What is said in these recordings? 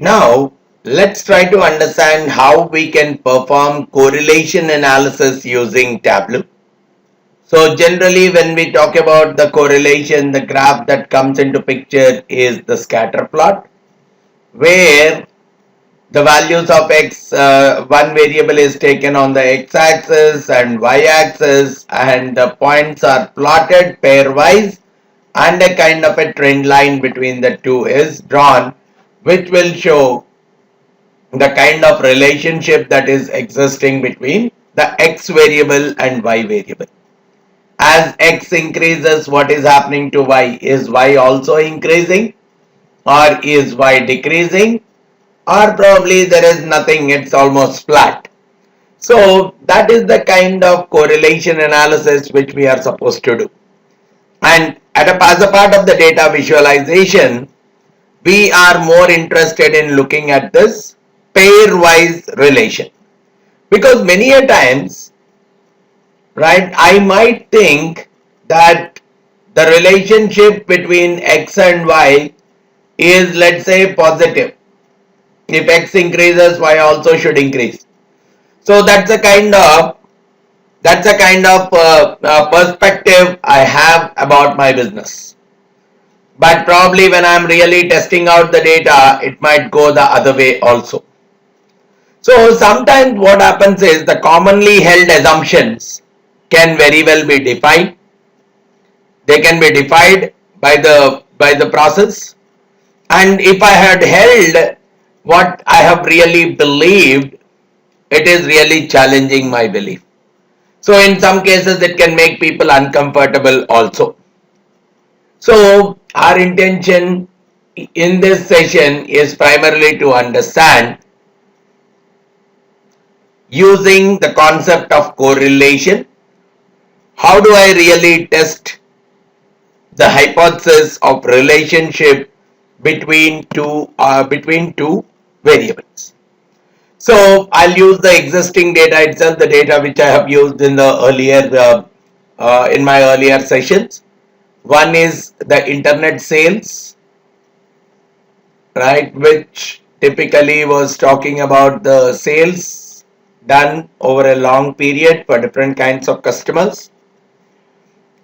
Now, let's try to understand how we can perform correlation analysis using Tableau. So generally when we talk about the correlation, the graph that comes into picture is the scatter plot, where the values of x, one variable is taken on the x-axis and y-axis, and the points are plotted pairwise, and a kind of a trend line between the two is drawn, which will show the kind of relationship that is existing between the x variable and y variable. As x increases, what is happening to y? Is y also increasing, or is y decreasing, or probably there is nothing, it's almost flat? So that is the kind of correlation analysis which we are supposed to do. And as a part of the data visualization, we are more interested in looking at this pairwise relation, because many a times, right, I might think that the relationship between x and y is, let's say, positive. If x increases, y also should increase. So that's a kind of perspective I have about my business. But probably when I'm really testing out the data, it might go the other way also. So sometimes what happens is the commonly held assumptions can very well be defined. They can be defined by the process. And if I had held what I have really believed, it is really challenging my belief. So in some cases it can make people uncomfortable also. So our intention in this session is primarily to understand, using the concept of correlation, how do I really test the hypothesis of relationship between two variables. So I'll use the existing data itself, the data which I have used in the in my earlier sessions. One is the internet sales, right, which typically was talking about the sales done over a long period for different kinds of customers.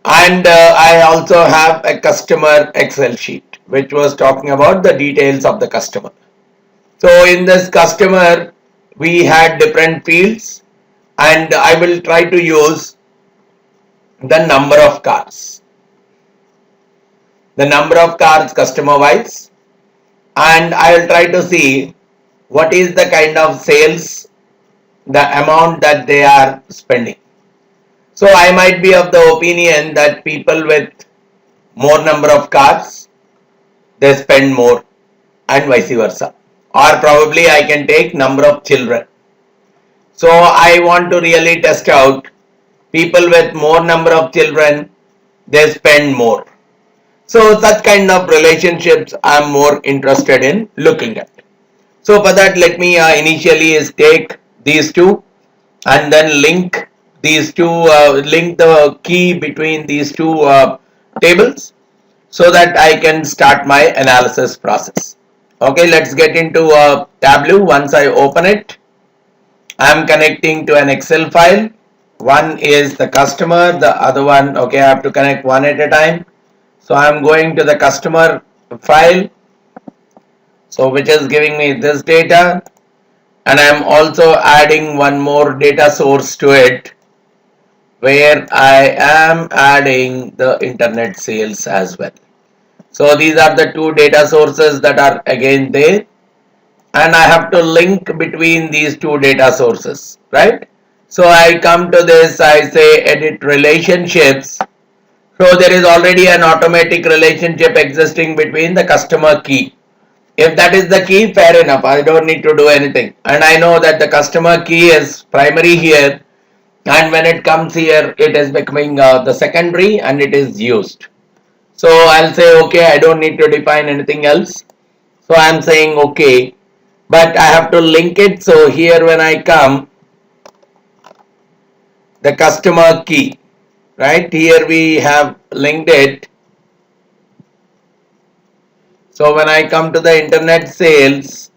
And I also have a customer Excel sheet which was talking about the details of the customer. So in this customer, we had different fields, and I will try to use the number of cars customer wise, and I will try to see what is the kind of sales, the amount that they are spending. So I might be of the opinion that people with more number of cars, they spend more, and vice versa. Or probably I can take number of children. So I want to really test out people with more number of children, they spend more. So such kind of relationships I'm more interested in looking at. So for that, let me initially is take these two and then link these two, link the key between these two tables, so that I can start my analysis process. Okay, let's get into Tableau. Once I open it, I am connecting to an Excel file. One is the customer, the other one, okay, I have to connect one at a time. So I am going to the customer file, so which is giving me this data, and I am also adding one more data source to it, where I am adding the internet sales as well. So these are the two data sources that are again there, and I have to link between these two data sources, right? So I come to this, I say edit relationships. So there is already an automatic relationship existing between the customer key. If that is the key, fair enough, I don't need to do anything. And I know that the customer key is primary here, and when it comes here, it is becoming the secondary, and it is used. So I'll say okay, I don't need to define anything else. So I'm saying okay, but I have to link it. So here when I come, the customer key, right, here we have linked it. So when I come to the internet sales,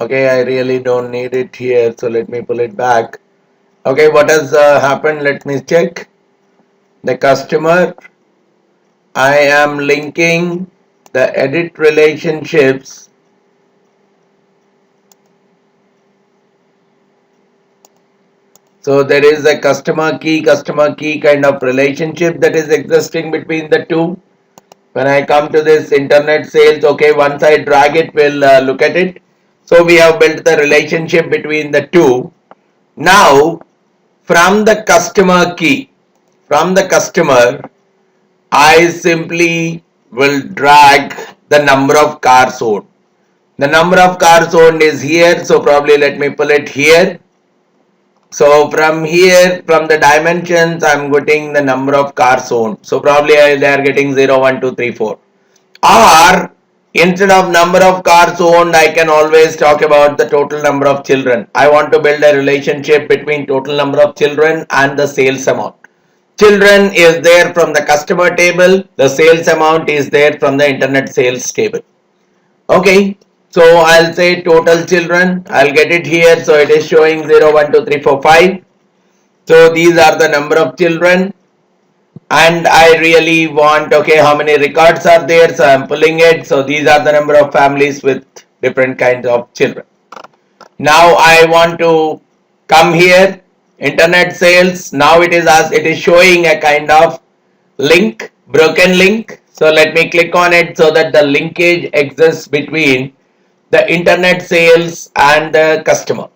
Okay, I really don't need it here, so let me pull it back. Okay, what has happened? Let me check. The customer, I am linking the edit relationships. So there is a customer key kind of relationship that is existing between the two. When I come to this internet sales, okay, once I drag it, we'll look at it. So we have built the relationship between the two. Now, from the customer key, from the customer, I simply will drag the number of cars owned. The number of cars owned is here, so probably let me pull it here. So from here, from the dimensions, I'm getting the number of cars owned. So probably they are getting 0, 1, 2, 3, 4. Or instead of number of cars owned, I can always talk about the total number of children. I want to build a relationship between total number of children and the sales amount. Children is there from the customer table. The sales amount is there from the internet sales table. Okay, so I'll say total children. I'll get it here. So it is showing 0, 1, 2, 3, 4, 5. So these are the number of children. And I really want, okay, how many records are there? So I'm pulling it. So these are the number of families with different kinds of children. Now I want to come here, internet sales. Now it is showing a kind of link, broken link. So let me click on it so that the linkage exists between the internet sales and the customer.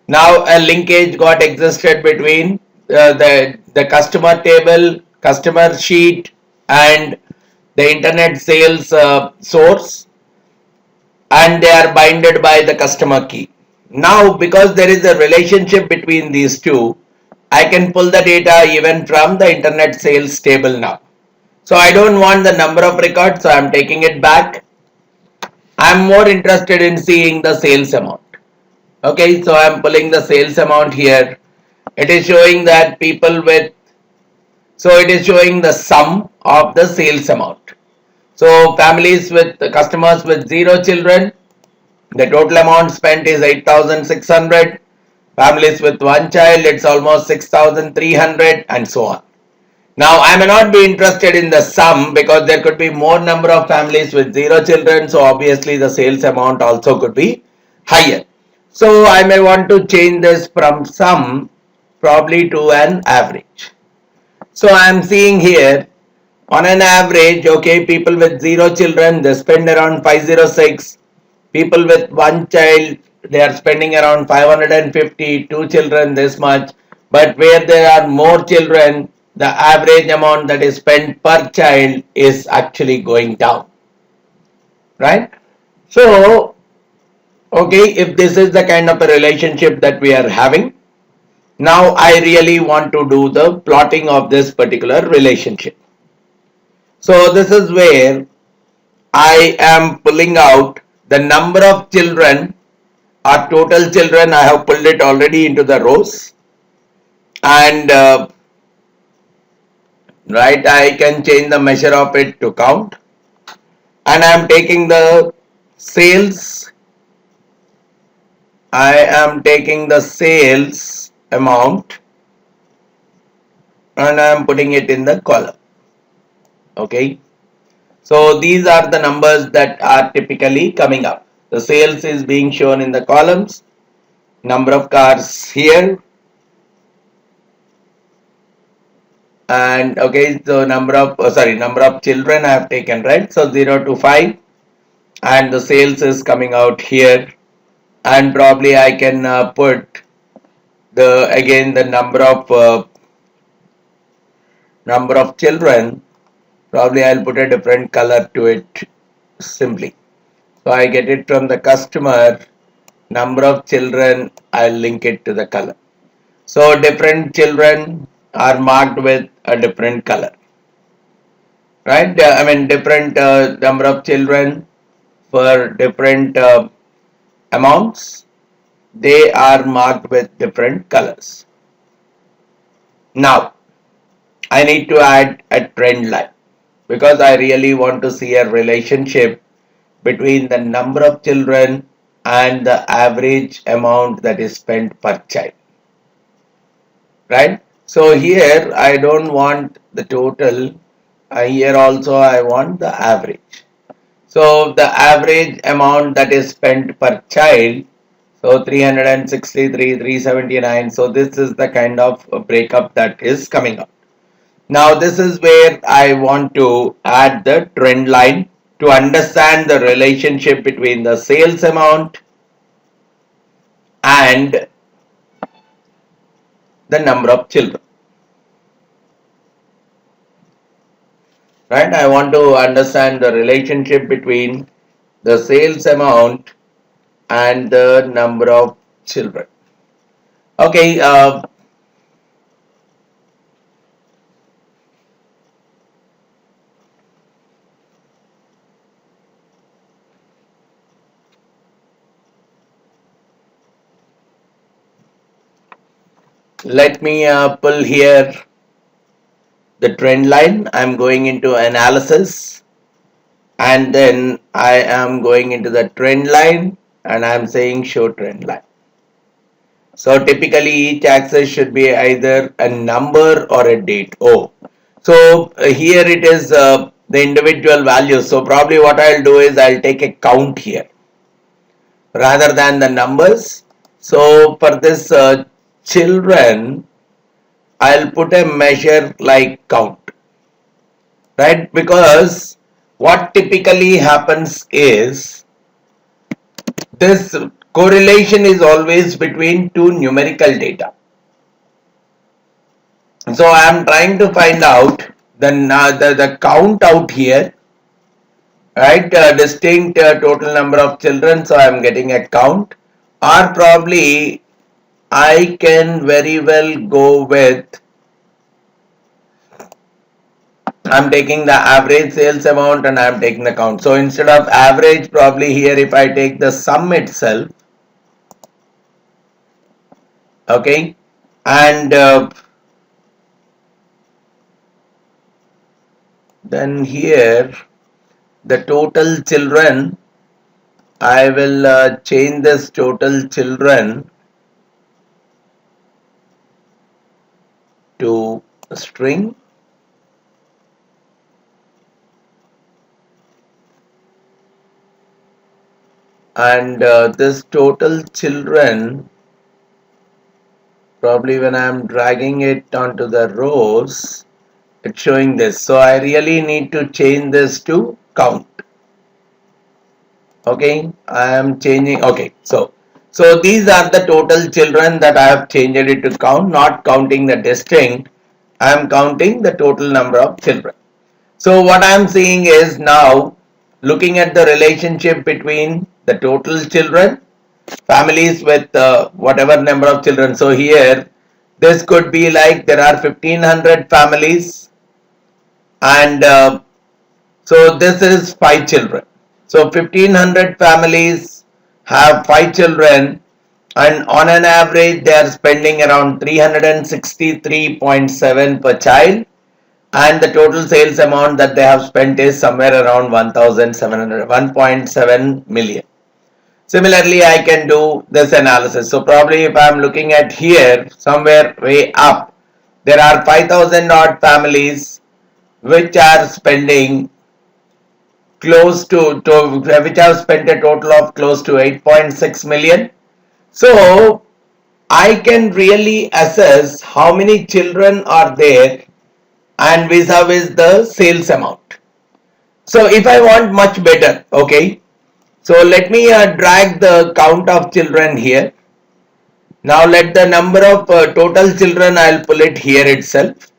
Now a linkage got existed between the customer table, customer sheet, and the internet sales source, and they are binded by the customer key. Now, because there is a relationship between these two, I can pull the data even from the internet sales table now. So I don't want the number of records, so I'm taking it back. I'm more interested in seeing the sales amount. Okay, so I'm pulling the sales amount here. It is showing that people with, so it is showing the sum of the sales amount. So families with customers with 0 children, the total amount spent is 8,600. Families with 1 child, it's almost 6,300, and so on. Now, I may not be interested in the sum because there could be more number of families with 0 children, so obviously the sales amount also could be higher. So, I may want to change this from sum probably to an average. So, I am seeing here on an average, okay, people with 0 children, they spend around 506. People with 1 child, they are spending around 550. 2 children, this much. But where there are more children, the average amount that is spent per child is actually going down. Right? So, okay, if this is the kind of a relationship that we are having, now I really want to do the plotting of this particular relationship. So, this is where I am pulling out the number of children or total children. I have pulled it already into the rows, and right, I can change the measure of it to count, and I am taking the sales. I am taking the sales amount and I am putting it in the column. Okay, so these are the numbers that are typically coming up. The sales is being shown in the columns, number of cars here, and okay, so number of children I have taken, right? So 0 to 5, and the sales is coming out here, and probably I can put the number of children. Probably I'll put a different color to it simply. So I get it from the customer, number of children, I'll link it to the color. So different children are marked with a different color, right? I mean different number of children for different amounts, they are marked with different colors. Now I need to add a trend line because I really want to see a relationship between the number of children and the average amount that is spent per child, right? So here I don't want the total, here also I want the average. So the average amount that is spent per child, so 363, 379, so this is the kind of breakup that is coming up. Now this is where I want to add the trend line to understand the relationship between the sales amount and the number of children. Right? I want to understand the relationship between the sales amount and the number of children. Okay, let me pull here the trend line. I'm going into analysis, and then I am going into the trend line, and I'm saying show trend line. So typically each axis should be either a number or a date. Oh, so here it is the individual values. So probably what I'll do is I'll take a count here rather than the numbers. So for this children, I'll put a measure like count, right? Because what typically happens is this correlation is always between two numerical data. So I am trying to find out the count out here, right? Distinct total number of children. So I am getting a count, or probably I can very well go with, I'm taking the average sales amount and I'm taking the count. So instead of average, probably here if I take the sum itself, okay, and then here the total children, I will change this total children to string, and this total children, probably when I am dragging it onto the rows, it's showing this. So I really need to change this to count. Okay, I am changing. Okay, so these are the total children that I have changed it to count, not counting the distinct. I am counting the total number of children. So what I am seeing is now looking at the relationship between the total children, families with whatever number of children. So here this could be like there are 1500 families, and so this is 5 children. So 1500 families have 5 children, and on an average they are spending around 363.7 per child, and the total sales amount that they have spent is somewhere around 1700, 1.7 million. Similarly, I can do this analysis. So probably if I am looking at here, somewhere way up, there are 5000 odd families which are spending close to which have spent a total of close to 8.6 million. So I can really assess how many children are there and vis-a-vis the sales amount. So if I want much better, okay, so let me drag the count of children here. Now let the number of total children, I'll pull it here itself,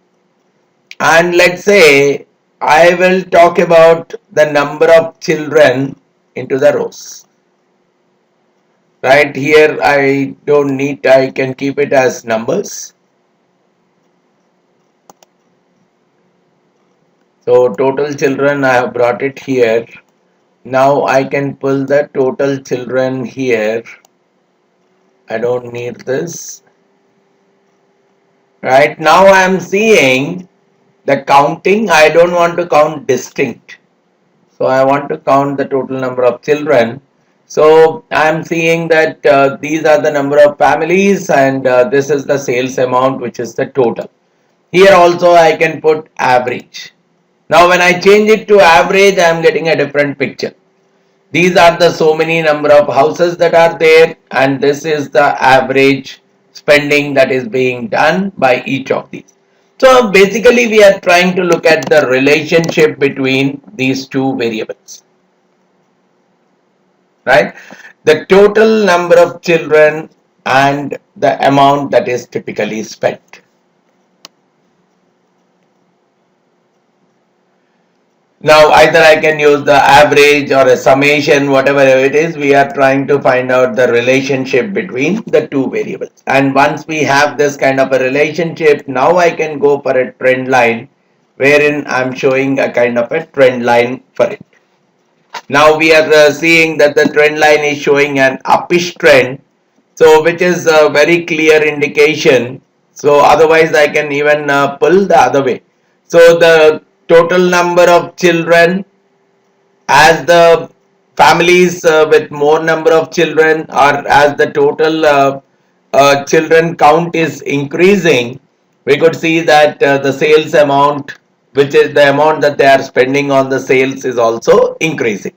and let's say I will talk about the number of children into the rows. Right here I don't need, I can keep it as numbers. So total children, I have brought it here. Now I can pull the total children here. I don't need this. Right now I am seeing the counting. I don't want to count distinct. So I want to count the total number of children. So I'm seeing that these are the number of families, and this is the sales amount, which is the total. Here also I can put average. Now when I change it to average, I am getting a different picture. These are the so many number of houses that are there, and this is the average spending that is being done by each of these. So basically we are trying to look at the relationship between these two variables, right? The total number of children and the amount that is typically spent. Now either I can use the average or a summation, whatever it is, we are trying to find out the relationship between the two variables. And once we have this kind of a relationship, now I can go for a trend line wherein I'm showing a kind of a trend line for it. Now we are seeing that the trend line is showing an uppish trend, so which is a very clear indication. So otherwise I can even pull the other way. So the total number of children, as the families with more number of children, or as the total children count is increasing, we could see that the sales amount, which is the amount that they are spending on the sales, is also increasing.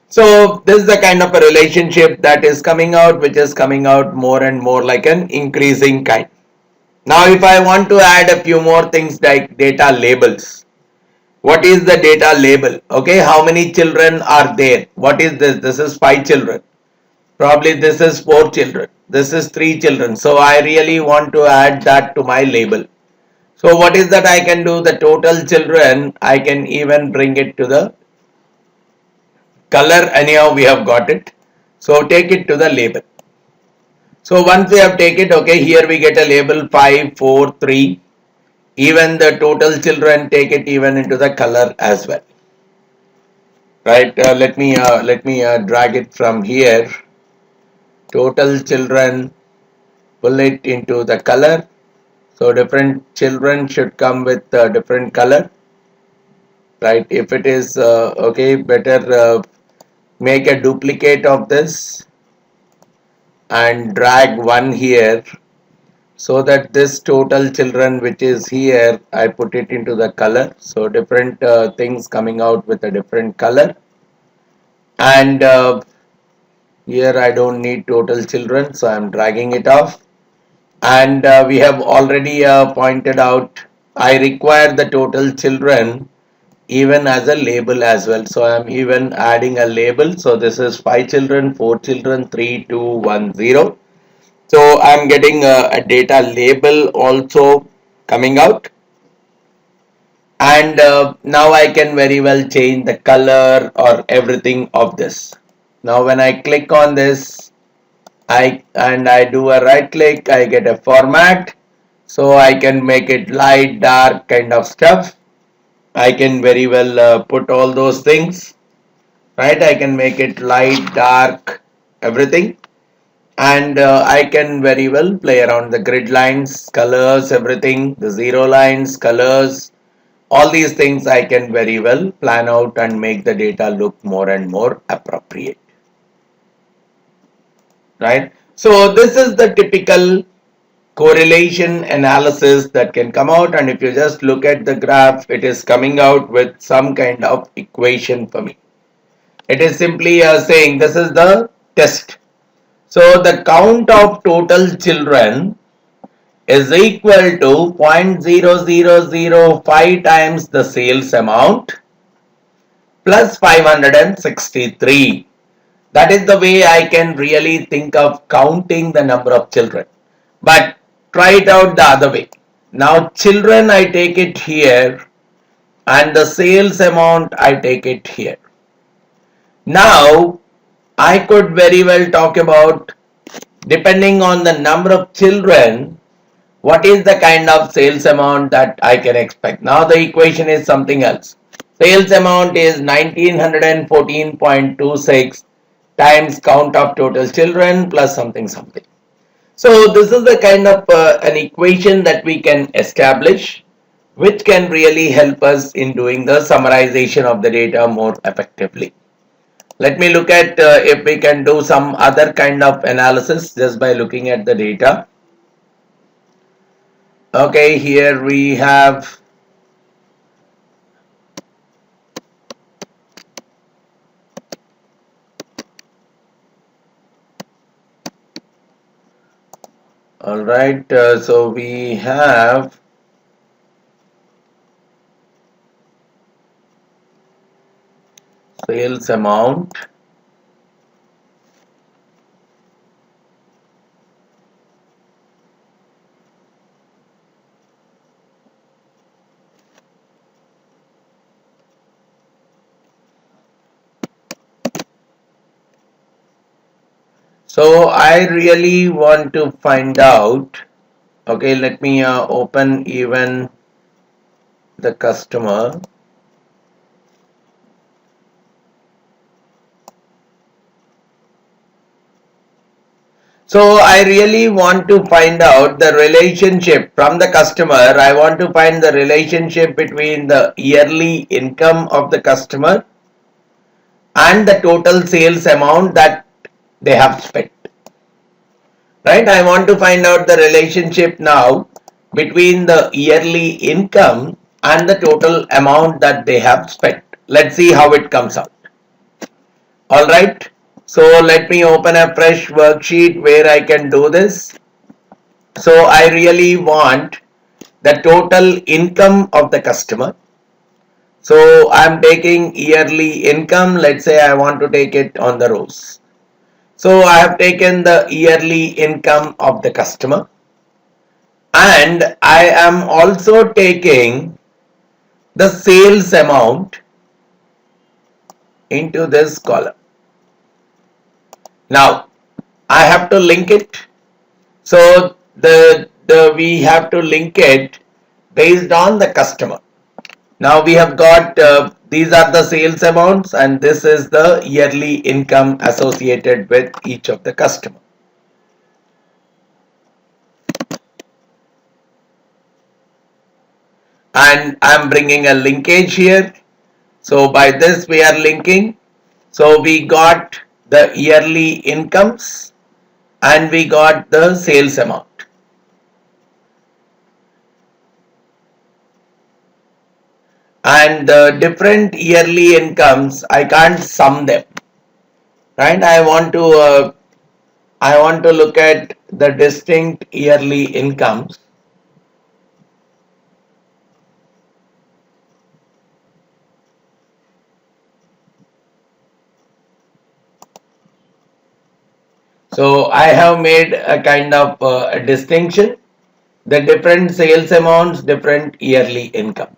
So this is the kind of a relationship that is coming out, which is coming out more and more like an increasing kind. Now if I want to add a few more things like data labels, what is the data label? Okay, how many children are there? What is this? This is 5 children. Probably this is 4 children. This is 3 children. So I really want to add that to my label. So what is that I can do? The total children, I can even bring it to the color. Anyhow, we have got it. So take it to the label. So once we have taken it, okay, here we get a label 5, 4, 3. Even the total children, take it even into the color as well. Right, let me drag it from here. Total children, pull it into the color. So different children should come with different color, right? If it is okay, better make a duplicate of this and drag one here, so that this total children which is here, I put it into the color. So different things coming out with a different color. And here I don't need total children, so I'm dragging it off. And we have already pointed out I require the total children even as a label as well. So I'm even adding a label. So this is 5 children, 4 children, 3, 2, 1, 0. So I'm getting a data label also coming out. And now I can very well change the color or everything of this. Now when I click on this, I do a right click, I get a format. So I can make it light, dark kind of stuff. I can very well put all those things, right? I can make it light, dark, everything. And I can very well play around the grid lines, colors, everything, the zero lines, colors, all these things I can very well plan out and make the data look more and more appropriate, right? So this is the typical correlation analysis that can come out, and if you just look at the graph, it is coming out with some kind of equation for me. It is simply saying this is the test. So the count of total children is equal to 0.0005 times the sales amount plus 563. That is the way I can really think of counting the number of children. But try it out the other way. Now children, I take it here, and the sales amount I take it here. Now I could very well talk about, depending on the number of children, what is the kind of sales amount that I can expect. Now the equation is something else. Sales amount is 1914.26 times count of total children plus something something. So this is the kind of an equation that we can establish, which can really help us in doing the summarization of the data more effectively. Let me look at if we can do some other kind of analysis just by looking at the data. Okay, here we have all right, so we have sales amount. So I really want to find out. Okay, let me open even the customer. So I really want to find out the relationship from the customer. I want to find the relationship between the yearly income of the customer and the total sales amount that they have spent. Right? I want to find out the relationship now between the yearly income and the total amount that they have spent. Let's see how it comes out. All right. So let me open a fresh worksheet where I can do this. So I really want the total income of the customer. So I'm taking yearly income. Let's say I want to take it on the rows. So I have taken the yearly income of the customer, and I am also taking the sales amount into this column. Now I have to link it. So we have to link it based on the customer. Now we have got these are the sales amounts and this is the yearly income associated with each of the customer. And I'm bringing a linkage here. So by this we are linking. So we got the yearly incomes and we got the sales amount. And the different yearly incomes, I can't sum them, right? I want to look at the distinct yearly incomes. So I have made a kind of a distinction, the different sales amounts, different yearly incomes.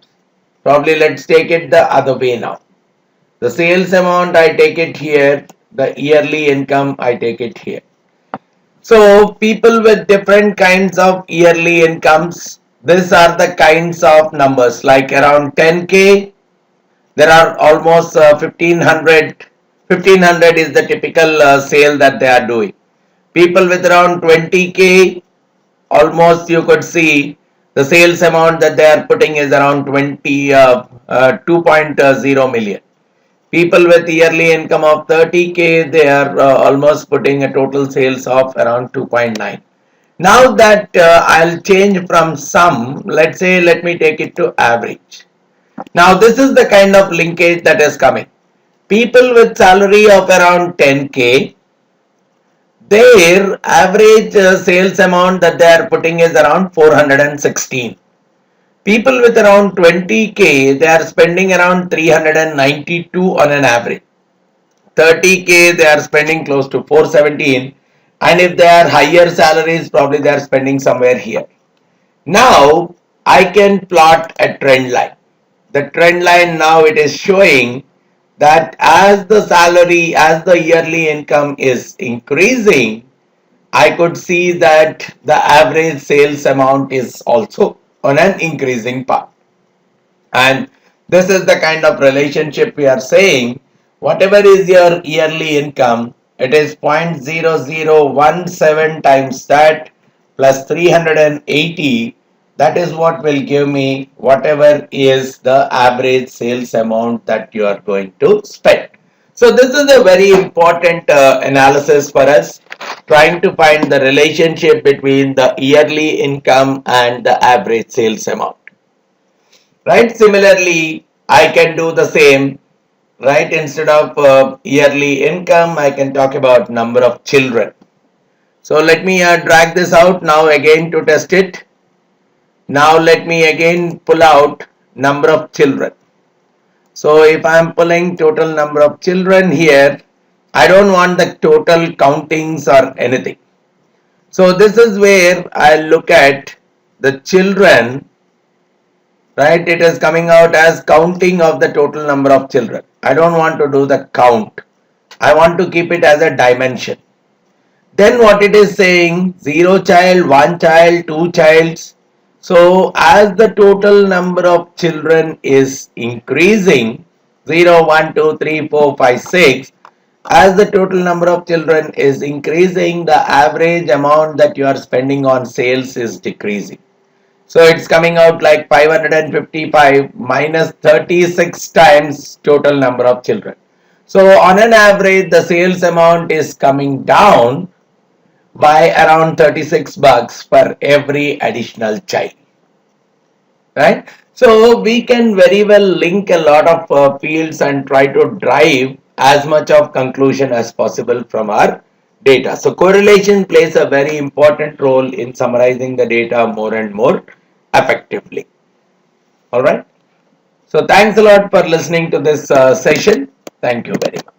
Probably let's take it the other way now. The sales amount I take it here, the yearly income I take it here. So people with different kinds of yearly incomes, these are the kinds of numbers like around 10k, there are almost 1500. 1500 is the typical sale that they are doing. People with around 20k, almost you could see the sales amount that they are putting is around 2.0 million. People with yearly income of 30k, they are almost putting a total sales of around 2.9. Now that I'll change from sum, let's say let me take it to average. Now this is the kind of linkage that is coming. People with salary of around 10k, their average sales amount that they are putting is around 416. People with around 20k, they are spending around 392 on an average. 30k, they are spending close to 417. And if they are higher salaries, probably they are spending somewhere here. Now, I can plot a trend line. The trend line now it is showing that as the salary, as the yearly income is increasing, I could see that the average sales amount is also on an increasing path. And this is the kind of relationship we are saying. Whatever is your yearly income, it is 0.0017 times that plus 380. That is what will give me whatever is the average sales amount that you are going to spend. So this is a very important analysis for us, trying to find the relationship between the yearly income and the average sales amount. Right? Similarly, I can do the same. Right? Instead of yearly income, I can talk about number of children. So let me drag this out now again to test it. Now let me again pull out number of children. So if I am pulling total number of children here, I don't want the total countings or anything. So this is where I look at the children, right? It is coming out as counting of the total number of children. I don't want to do the count. I want to keep it as a dimension. Then what it is saying, 0 child, 1 child, 2 childs. So as the total number of children is increasing, 0, 1, 2, 3, 4, 5, 6, as the total number of children is increasing, the average amount that you are spending on sales is decreasing. So it's coming out like 555 minus 36 times total number of children. So on an average, the sales amount is coming down by around 36 bucks for every additional child, right? So we can very well link a lot of fields and try to drive as much of conclusion as possible from our data. So correlation plays a very important role in summarizing the data more and more effectively. All right. So thanks a lot for listening to this session. Thank you very much.